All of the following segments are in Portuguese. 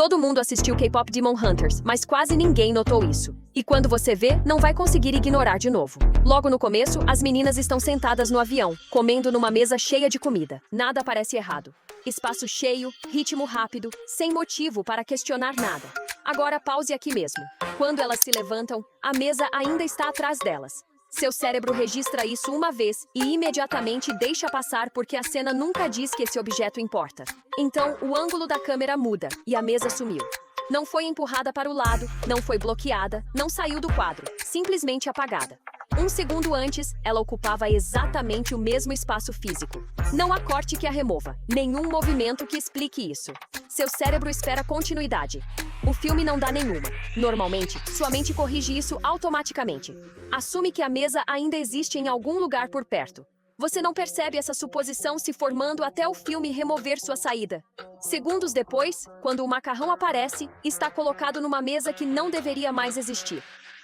Todo mundo assistiu K-Pop Demon Hunters, mas quase ninguém notou isso. E quando você vê, não vai conseguir ignorar de novo. Logo no começo, as meninas estão sentadas no avião, comendo numa mesa cheia de comida. Nada parece errado. Espaço cheio, ritmo rápido, sem motivo para questionar nada. Agora pause aqui mesmo. Quando elas se levantam, a mesa ainda está atrás delas. Seu cérebro registra isso uma vez e imediatamente deixa passar porque a cena nunca diz que esse objeto importa. Então, o ângulo da câmera muda e a mesa sumiu. Não foi empurrada para o lado, não foi bloqueada, não saiu do quadro, simplesmente apagada. Um segundo antes, ela ocupava exatamente o mesmo espaço físico. Não há corte que a remova, nenhum movimento que explique isso. Seu cérebro espera continuidade. O filme não dá nenhuma. Normalmente, sua mente corrige isso automaticamente. Assume que a mesa ainda existe em algum lugar por perto. Você não percebe essa suposição se formando até o filme remover sua saída. Segundos depois, quando o macarrão aparece, está colocado numa mesa que não deveria mais existir.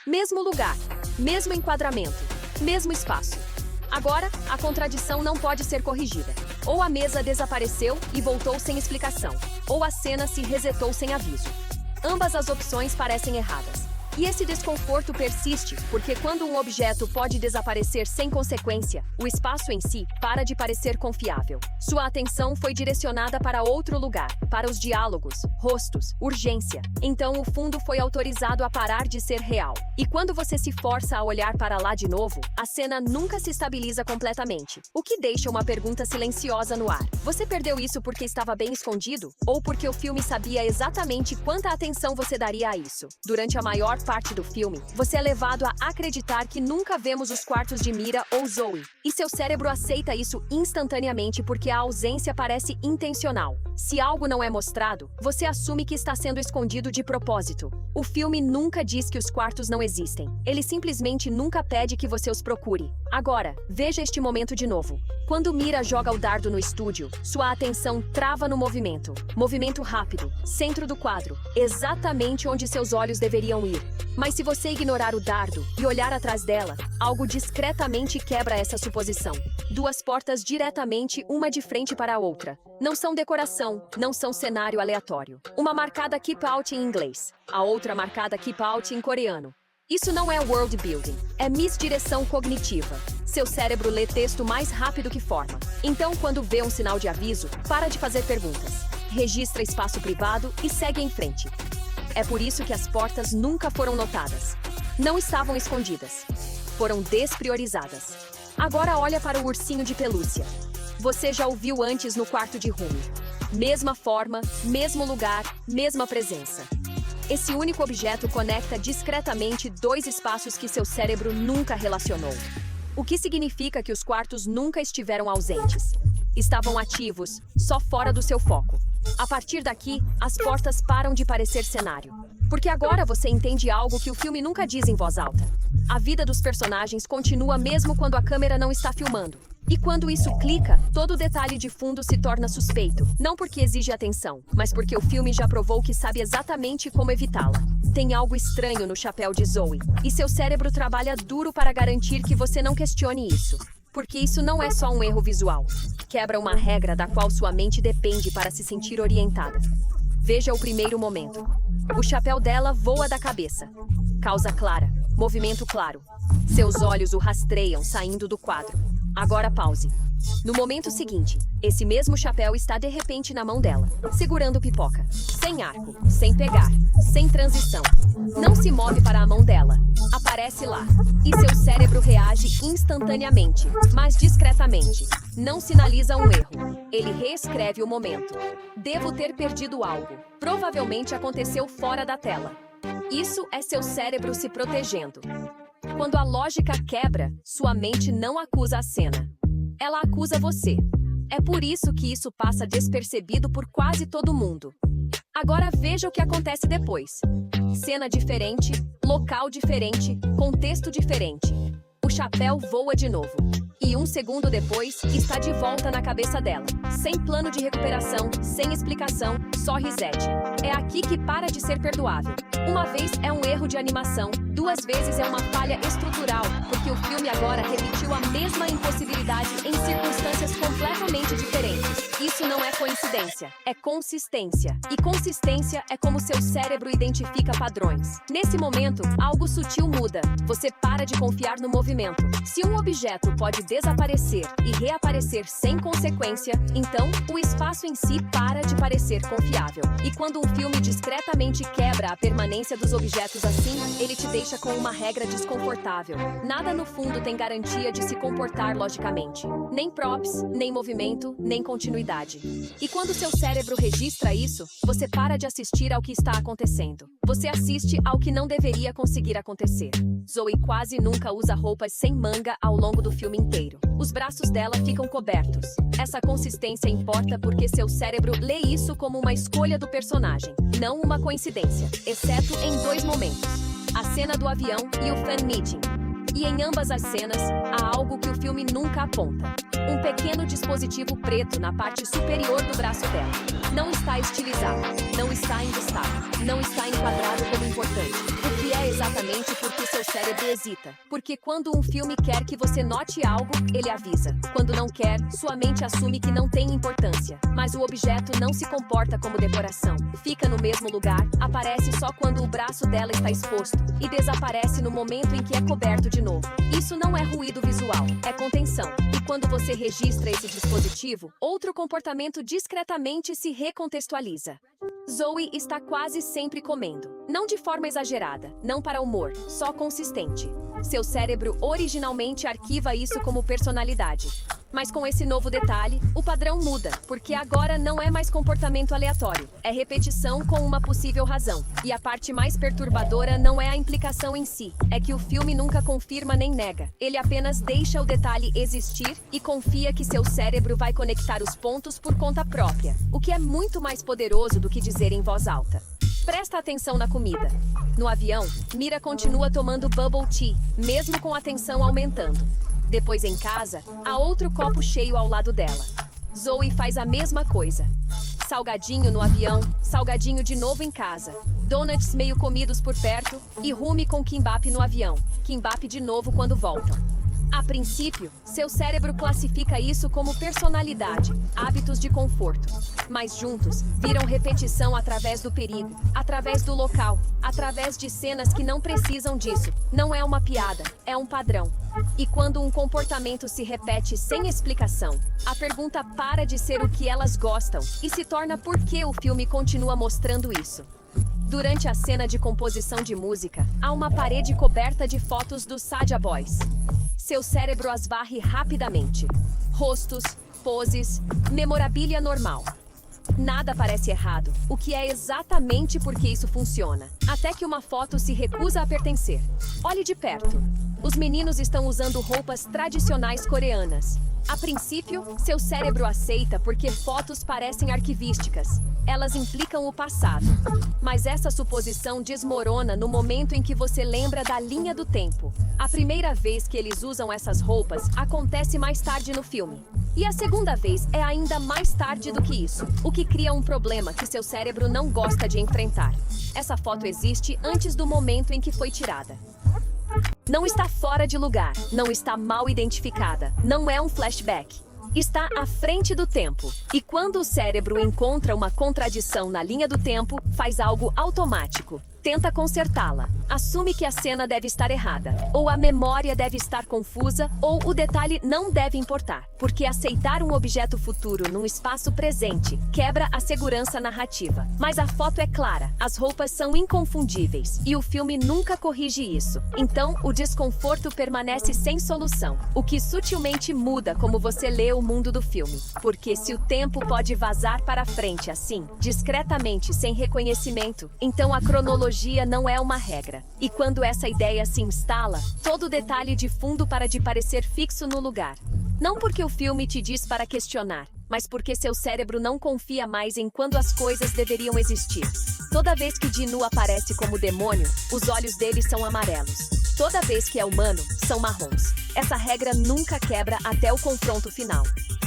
Mesmo lugar, mesmo enquadramento, mesmo espaço. Agora, a contradição não pode ser corrigida. Ou a mesa desapareceu e voltou sem explicação, ou a cena se resetou sem aviso. Ambas as opções parecem erradas. E esse desconforto persiste, porque quando um objeto pode desaparecer sem consequência, o espaço em si para de parecer confiável. Sua atenção foi direcionada para outro lugar, para os diálogos, rostos, urgência. Então o fundo foi autorizado a parar de ser real. E quando você se força a olhar para lá de novo, a cena nunca se estabiliza completamente, o que deixa uma pergunta silenciosa no ar. Você perdeu isso porque estava bem escondido? Ou porque o filme sabia exatamente quanta atenção você daria a isso? Durante a maior parte do filme, você é levado a acreditar que nunca vemos os quartos de Mira ou Zoe, e seu cérebro aceita isso instantaneamente porque a ausência parece intencional. Se algo não é mostrado, você assume que está sendo escondido de propósito. O filme nunca diz que os quartos não existem. Ele simplesmente nunca pede que você os procure. Agora, veja este momento de novo. Quando Mira joga o dardo no estúdio, sua atenção trava no movimento. Movimento rápido, centro do quadro, exatamente onde seus olhos deveriam ir. Mas se você ignorar o dardo e olhar atrás dela, algo discretamente quebra essa suposição. Duas portas diretamente, uma de frente para a outra. Não são decoração, não são cenário aleatório. Uma marcada Keep Out em inglês, a outra marcada Keep Out em coreano. Isso não é world building, é misdireção cognitiva. Seu cérebro lê texto mais rápido que forma. Então, quando vê um sinal de aviso, para de fazer perguntas. Registra espaço privado e segue em frente. É por isso que as portas nunca foram notadas. Não estavam escondidas. Foram despriorizadas. Agora olha para o ursinho de pelúcia. Você já o viu antes no quarto de Rumi. Mesma forma, mesmo lugar, mesma presença. Esse único objeto conecta discretamente dois espaços que seu cérebro nunca relacionou. O que significa que os quartos nunca estiveram ausentes. Estavam ativos, só fora do seu foco. A partir daqui, as portas param de parecer cenário. Porque agora você entende algo que o filme nunca diz em voz alta. A vida dos personagens continua mesmo quando a câmera não está filmando. E quando isso clica, todo detalhe de fundo se torna suspeito. Não porque exige atenção, mas porque o filme já provou que sabe exatamente como evitá-la. Tem algo estranho no chapéu de Zoe, e seu cérebro trabalha duro para garantir que você não questione isso. Porque isso não é só um erro visual. Quebra uma regra da qual sua mente depende para se sentir orientada. Veja o primeiro momento. O chapéu dela voa da cabeça. Causa clara. Movimento claro. Seus olhos o rastreiam saindo do quadro. Agora pause. No momento seguinte, esse mesmo chapéu está de repente na mão dela, segurando pipoca. Sem arco, sem pegar, sem transição. Não se move para a mão dela. Aparece lá. E seu cérebro reage instantaneamente, mas discretamente. Não sinaliza um erro. Ele reescreve o momento. Devo ter perdido algo. Provavelmente aconteceu fora da tela. Isso é seu cérebro se protegendo. Quando a lógica quebra, sua mente não acusa a cena. Ela acusa você. É por isso que isso passa despercebido por quase todo mundo. Agora veja o que acontece depois. Cena diferente, local diferente, contexto diferente. O chapéu voa de novo. E um segundo depois, está de volta na cabeça dela. Sem plano de recuperação, sem explicação, só reset. É aqui que para de ser perdoável. Uma vez é um erro de animação, 2 vezes é uma falha estrutural, porque o filme agora repetiu a mesma impossibilidade em circunstâncias completamente diferentes. Isso não é coincidência, é consistência. E consistência é como seu cérebro identifica padrões. Nesse momento, algo sutil muda. Você para de confiar no movimento. Se um objeto pode desaparecer e reaparecer sem consequência, então o espaço em si para de parecer confiável. E quando um filme discretamente quebra a permanência dos objetos assim, ele te deixa com uma regra desconfortável. Nada no fundo tem garantia de se comportar logicamente. Nem props, nem movimento, nem continuidade. E quando seu cérebro registra isso, você para de assistir ao que está acontecendo. Você assiste ao que não deveria conseguir acontecer. Zoe quase nunca usa roupas sem manga ao longo do filme inteiro. Os braços dela ficam cobertos. Essa consistência importa porque seu cérebro lê isso como uma escolha do personagem, não uma coincidência, exceto em 2 momentos: a cena do avião e o fan meeting. E em ambas as cenas, há algo que o filme nunca aponta. Um pequeno dispositivo preto na parte superior do braço dela. Não está estilizado, não está em destaque, não está enquadrado como importante. O que é exatamente porque seu cérebro hesita. Porque quando um filme quer que você note algo, ele avisa. Quando não quer, sua mente assume que não tem importância. Mas o objeto não se comporta como decoração. Fica no mesmo lugar, aparece só quando o braço dela está exposto e desaparece no momento em que é coberto de novo. Isso não é ruído visual, é contenção. E quando você registra esse dispositivo, outro comportamento discretamente se recontextualiza. Zoe está quase sempre comendo. Não de forma exagerada, não para humor, só consistente. Seu cérebro originalmente arquiva isso como personalidade. Mas com esse novo detalhe, o padrão muda, porque agora não é mais comportamento aleatório, é repetição com uma possível razão. E a parte mais perturbadora não é a implicação em si, é que o filme nunca confirma nem nega. Ele apenas deixa o detalhe existir e confia que seu cérebro vai conectar os pontos por conta própria, o que é muito mais poderoso do que dizer em voz alta. Presta atenção na comida. No avião, Mira continua tomando bubble tea, mesmo com a tensão aumentando. Depois em casa, há outro copo cheio ao lado dela. Zoe faz a mesma coisa. Salgadinho no avião, salgadinho de novo em casa. Donuts meio comidos por perto e rume com kimbap no avião. Kimbap de novo quando voltam. A princípio, seu cérebro classifica isso como personalidade, hábitos de conforto. Mas juntos, viram repetição através do perigo, através do local, através de cenas que não precisam disso. Não é uma piada, é um padrão. E quando um comportamento se repete sem explicação, a pergunta para de ser o que elas gostam e se torna por que o filme continua mostrando isso. Durante a cena de composição de música, há uma parede coberta de fotos dos Sadia Boys. Seu cérebro as varre rapidamente. Rostos, poses, memorabilia normal. Nada parece errado, o que é exatamente porque isso funciona. Até que uma foto se recusa a pertencer. Olhe de perto. Os meninos estão usando roupas tradicionais coreanas. A princípio, seu cérebro aceita porque fotos parecem arquivísticas. Elas implicam o passado. Mas essa suposição desmorona no momento em que você lembra da linha do tempo. A primeira vez que eles usam essas roupas acontece mais tarde no filme. E a segunda vez é ainda mais tarde do que isso, o que cria um problema que seu cérebro não gosta de enfrentar. Essa foto existe antes do momento em que foi tirada. Não está fora de lugar, não está mal identificada, não é um flashback. Está à frente do tempo. E quando o cérebro encontra uma contradição na linha do tempo, faz algo automático. Tenta consertá-la. Assume que a cena deve estar errada, ou a memória deve estar confusa, ou o detalhe não deve importar. Porque aceitar um objeto futuro num espaço presente quebra a segurança narrativa. Mas a foto é clara, as roupas são inconfundíveis, e o filme nunca corrige isso. Então, o desconforto permanece sem solução, o que sutilmente muda como você lê o mundo do filme. Porque se o tempo pode vazar para frente assim, discretamente, sem reconhecimento, então a cronologia não é uma regra. E quando essa ideia se instala, todo detalhe de fundo para de parecer fixo no lugar. Não porque o filme te diz para questionar, mas porque seu cérebro não confia mais em quando as coisas deveriam existir. Toda vez que Ji-Nu aparece como demônio, os olhos dele são amarelos. Toda vez que é humano, são marrons. Essa regra nunca quebra até o confronto final.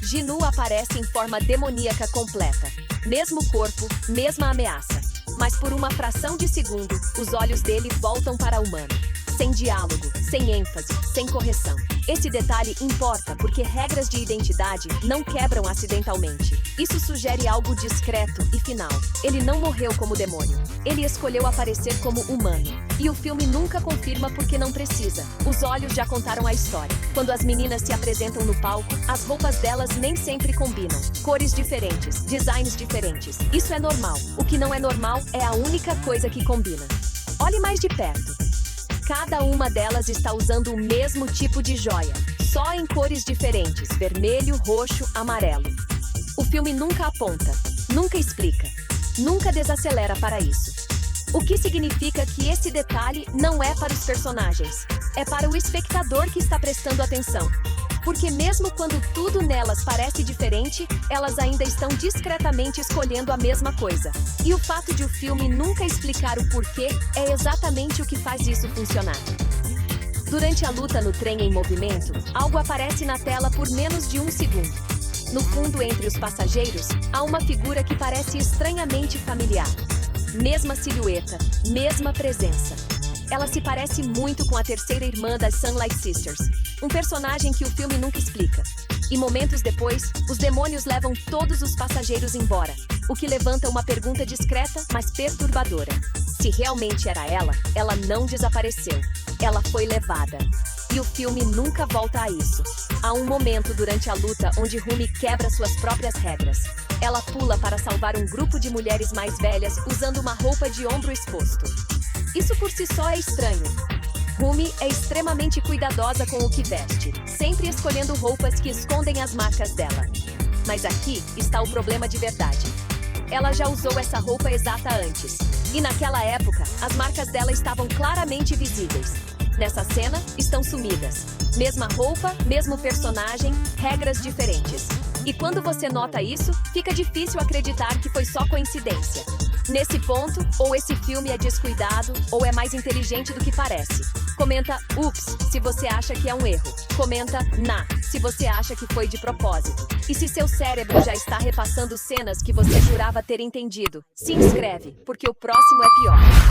Ji-Nu aparece em forma demoníaca completa. Mesmo corpo, mesma ameaça. Mas por uma fração de segundo, os olhos dele voltam para o humano. Sem diálogo, sem ênfase, sem correção. Esse detalhe importa porque regras de identidade não quebram acidentalmente. Isso sugere algo discreto e final. Ele não morreu como demônio. Ele escolheu aparecer como humano. E o filme nunca confirma porque não precisa. Os olhos já contaram a história. Quando as meninas se apresentam no palco, as roupas delas nem sempre combinam. Cores diferentes, designs diferentes. Isso é normal. O que não é normal é a única coisa que combina. Olhe mais de perto. Cada uma delas está usando o mesmo tipo de joia, só em cores diferentes, vermelho, roxo, amarelo. O filme nunca aponta, nunca explica, nunca desacelera para isso. O que significa que esse detalhe não é para os personagens, é para o espectador que está prestando atenção. Porque mesmo quando tudo nelas parece diferente, elas ainda estão discretamente escolhendo a mesma coisa. E o fato de o filme nunca explicar o porquê é exatamente o que faz isso funcionar. Durante a luta no trem em movimento, algo aparece na tela por menos de um segundo. No fundo, entre os passageiros, há uma figura que parece estranhamente familiar. Mesma silhueta, mesma presença. Ela se parece muito com a terceira irmã das Sunlight Sisters, um personagem que o filme nunca explica. E momentos depois, os demônios levam todos os passageiros embora, o que levanta uma pergunta discreta, mas perturbadora. Se realmente era ela, ela não desapareceu. Ela foi levada. E o filme nunca volta a isso. Há um momento durante a luta onde Rumi quebra suas próprias regras. Ela pula para salvar um grupo de mulheres mais velhas usando uma roupa de ombro exposto. Isso por si só é estranho. Rumi é extremamente cuidadosa com o que veste, sempre escolhendo roupas que escondem as marcas dela. Mas aqui está o problema de verdade. Ela já usou essa roupa exata antes. E naquela época, as marcas dela estavam claramente visíveis. Nessa cena, estão sumidas. Mesma roupa, mesmo personagem, regras diferentes. E quando você nota isso, fica difícil acreditar que foi só coincidência. Nesse ponto, ou esse filme é descuidado, ou é mais inteligente do que parece. Comenta ups se você acha que é um erro. Comenta nah se você acha que foi de propósito. E se seu cérebro já está repassando cenas que você jurava ter entendido, se inscreve, porque o próximo é pior.